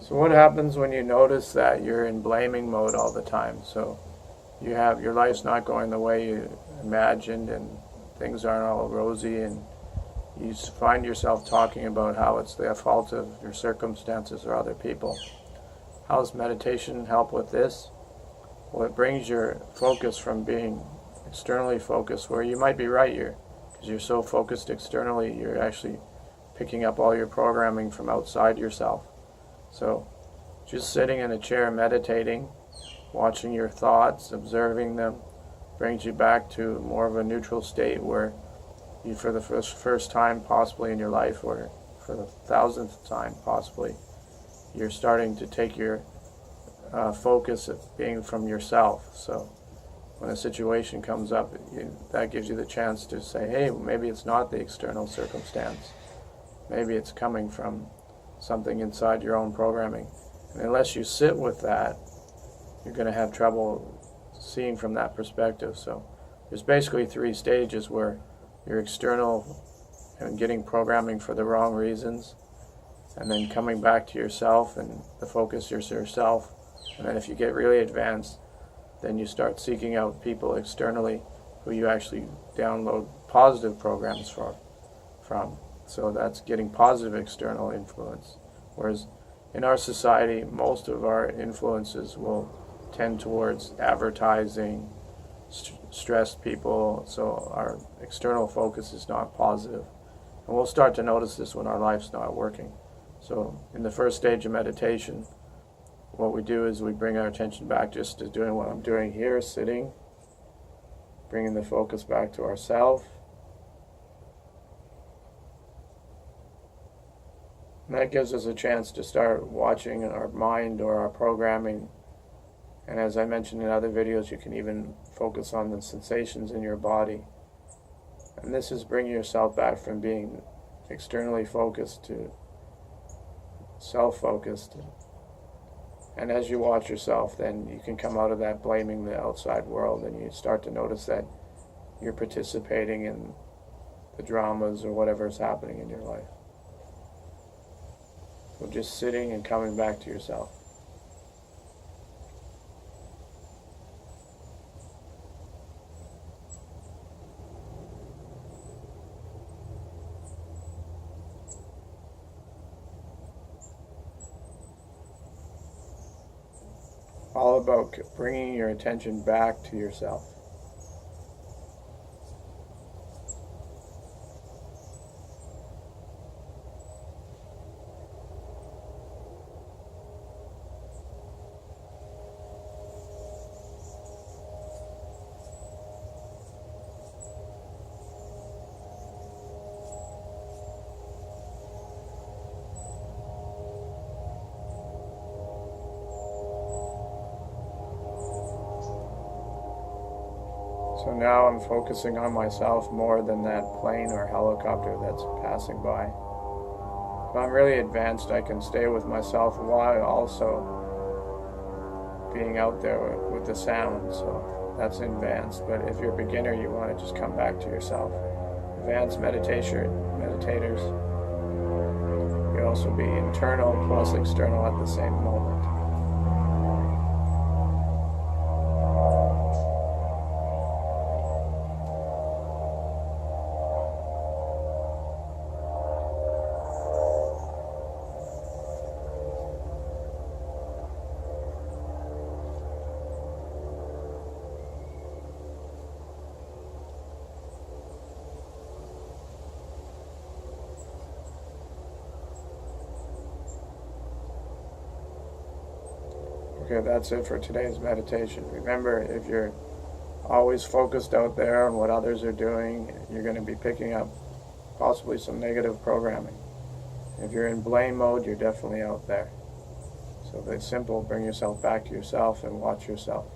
So what happens when you notice that you're in blaming mode all the time? So your life's not going the way you imagined, and things aren't all rosy, and you find yourself talking about how it's the fault of your circumstances or other people. How does meditation help with this? Well, it brings your focus from being externally focused, where you might be right here, because you're so focused externally, you're actually picking up all your programming from outside yourself. So just sitting in a chair meditating, watching your thoughts, observing them, brings you back to more of a neutral state where you, for the first time possibly in your life, or for the 1000th time possibly, you're starting to take your focus of being from yourself. So when a situation comes up, that gives you the chance to say, hey, maybe it's not the external circumstance. Maybe it's coming from something inside your own programming. And unless you sit with that, you're going to have trouble seeing from that perspective. So there's basically 3 stages where you're external and getting programming for the wrong reasons, and then coming back to yourself, and the focus is yourself. And then if you get really advanced, then you start seeking out people externally who you actually download positive programs from. So that's getting positive external influence. Whereas in our society, most of our influences will tend towards advertising, stressed people, so our external focus is not positive. And we'll start to notice this when our life's not working. So in the first stage of meditation, what we do is we bring our attention back just to doing what I'm doing here, sitting, bringing the focus back to ourself. And that gives us a chance to start watching our mind or our programming. And as I mentioned in other videos, you can even focus on the sensations in your body. And this is bringing yourself back from being externally focused to self-focused. And as you watch yourself, then you can come out of that blaming the outside world, and you start to notice that you're participating in the dramas or whatever is happening in your life. So just sitting and coming back to yourself. All about bringing your attention back to yourself. So now I'm focusing on myself more than that plane or helicopter that's passing by. If I'm really advanced, I can stay with myself while also being out there with the sound. So that's advanced. But if you're a beginner, you want to just come back to yourself. Advanced meditators, you also be internal plus external at the same moment. Okay, that's it for today's meditation. Remember, if you're always focused out there on what others are doing, you're going to be picking up possibly some negative programming. If you're in blame mode, you're definitely out there. So it's simple. Bring yourself back to yourself and watch yourself.